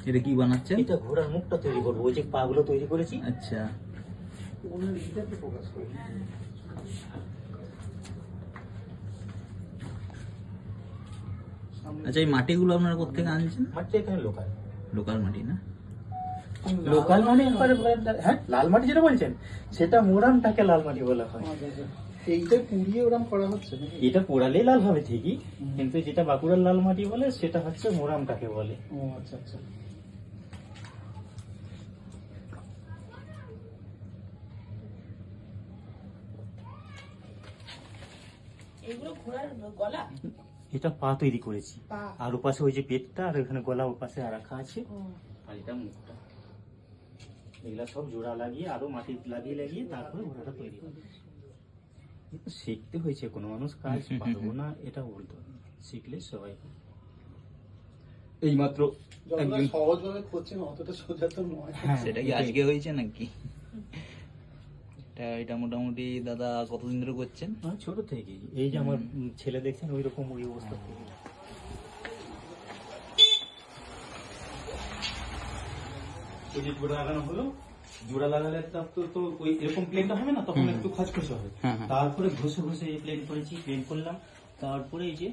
এটা কি বানাচ্ছেন? এটা ঘোড়ার মুখটা তৈরি করবো, ওই যে পা গুলো তৈরি করেছি। আচ্ছা, আচ্ছা, এই মাটিগুলো আপনারা কোথেকে আনছেন? মাটি এখানে লোকাল। লোকাল মাটি না? লোকাল মানে একবারে, হ্যাঁ লাল মাটি যেটা বলছেন সেটা মোরামটাকে লাল মাটি বলা হয়। এইটা পুড়িয়ে ওরম করা হচ্ছে নাকি? এটা পোড়ালেই লাল হবে ঠিকই, কিন্তু যেটা বাঁকুড়ার লাল মাটি বলে সেটা হচ্ছে মোরামটাকে বলে। ও আচ্ছা আচ্ছা। এগুলো ঘোড়ার গলা? এটা পা তৈরি করেছি, আর ওপাশে ওই যে পেটটা, আর ওখানে গলা ওপাশে রাখা আছে, আর এটা মুখটা। এগুলা সব জোড়া লাগিয়ে আরো মাটি লাগিয়ে লাগিয়ে তারপরে ঘোড়াটা তৈরি হবে। শিখতে হয়েছে, কোনো মানুষ কাজ পারবো না এটা বলতো, শিখলে সবাই। এইমাত্র একজন সহজ ভাবে করছেন, অতটা সোজা তো নয়। সেটা কি আজকে হয়েছে নাকি? এটা মোটামুটি দাদা কতদিন ধরে করছেন? ছোট থেকে, এই যে আমার ছেলে দেখছেন ওই রকম ওই অবস্থা থেকে। এই যে জোড়া লাগানো হলো, জোড়া লাগালে তো ওই এরকম প্লেনটা হবে না, তখন একটু খচখচে হবে। তারপরে ঘষে ঘষে এই প্লেন করেছি, প্লেন করলাম, তারপরে এই যে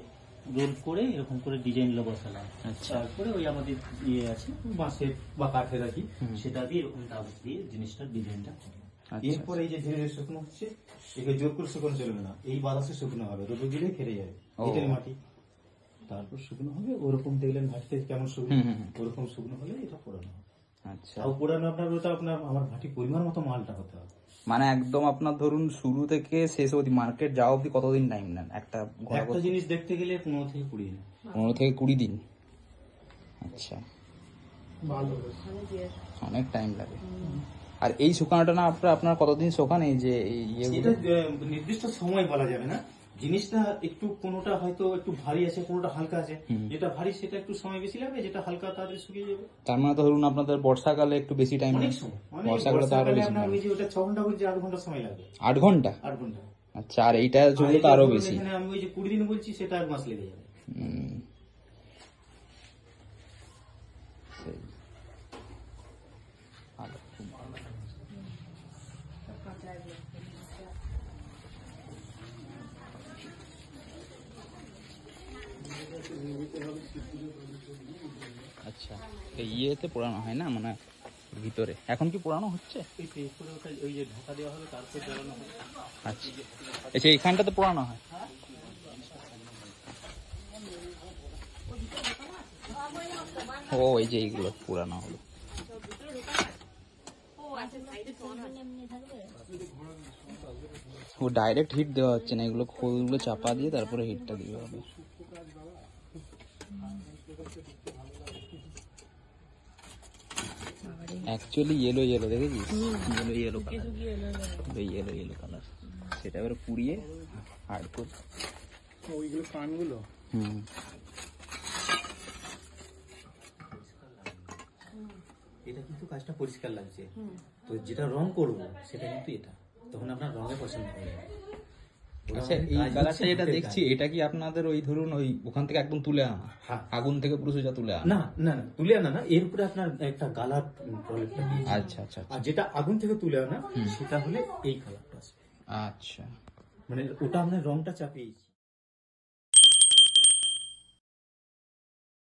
রোল করে এরকম করে ডিজাইন বসালাম। তারপরে ওই আমাদের ইয়ে আছে বাঁশের বা কাঠের আর কি, সেটা দিয়ে এরকম দাগ দিয়ে জিনিসটার ডিজাইনটা করলাম। এরপরে এই যে ধীরে ধীরে শুকনো হচ্ছে, একে জোর করে শুকনো চলবে না, এই বাতাসে শুকনো হবে, রোদে দিলে খেরে যাবে এটার মাটি। তারপর শুকনো হবে, ওরকম দেখলেন ভাটিতে কেমন শুকনো, ওরকম শুকনো হলে এটা পোড়ানো হবে। আচ্ছা, আর পোড়ানো আপনার ওটা আপনার আমার ভাটি পরিমাণ মতো মালটা হতে হবে। মানে একদম আপনার ধরুন শুরু থেকে শেষ অবধি মার্কেট যাওয়া অবধি কতদিন টাইম নেন একটা জিনিস দেখতে গেলে 15 থেকে 20 দিন। 15 থেকে 20 দিন। আচ্ছা, ভালো, অনেক টাইম লাগে। আর এই শুকানোটা না আপনার কতদিন শুকান? এই যে এটা নির্দিষ্ট সময় বলা যাবে না, জিনিসটা একটু কোনোটা হয়তো একটু ভারী আছে, কোনোটা হালকা আছে, যেটা ভারী সেটা একটু সময় বেশি লাগবে, যেটা হালকা তাড়াতাড়ি শুকিয়ে যাবে। তার মানে ধরুন আপনাদের বর্ষাকালে একটু বেশি টাইম লাগে। বর্ষাকালে তো আরো বেশি আপনার ওই যে ওটা 6 ঘন্টা বলছি, 8 ঘন্টা সময় লাগবে। 8 ঘন্টা? 8 ঘন্টা। আচ্ছা, আর এইটা চললে তো আরো বেশি। এখানে আমি ওই যে 20 দিন বলছি, সেটা 1 মাস লেগে যাবে। আচ্ছা, এই ইয়েতে পোড়ানো হয় না মানে ভিতরে? এখন কি পোড়ানো হচ্ছে? ওই যে ঢাকা দেওয়া হবে, তারপর জ্বালানো হবে। আচ্ছা, আচ্ছা, এইখানটাতে পোড়ানো হয়। ও, এই যে এইগুলো পোড়ানো হলো। ও ডাইরেক্ট হিট দেওয়া হচ্ছে না, এগুলো খোলগুলো চাপা দিয়ে তারপরে হিটটা দেওয়া হবে। অ্যাকচুয়ালি ইয়েলো ইয়েলো দেখেছিস? Yellow yellow colour, yellow yellow colour, সেটা এবার পুড়িয়ে হার্ড করে ওইগুলো কানগুলো। এটা কিন্তু কাজটা পরিষ্কার লাগছে, তো যেটা রং করবো সেটা কিন্তু এটা, তখন আপনার রঙে পছন্দ হবে। আচ্ছা, এই কালারটা যেটা দেখছি, এটা কি আপনাদের ওই ধরুন ওই ওখান থেকে একদম তুলে আনা? আগুন থেকে পুরো সোজা তুলে আনা? না না না, তুলে আনা না, এর উপরে আপনার একটা গালার প্রলেপটা দিয়েছি। আচ্ছা আচ্ছা, আর যেটা আগুন থেকে তুলে আনা সেটা হলে এই কালারটা আসবে। আচ্ছা, মানে ওটা আপনার রংটা চাপিয়েছি।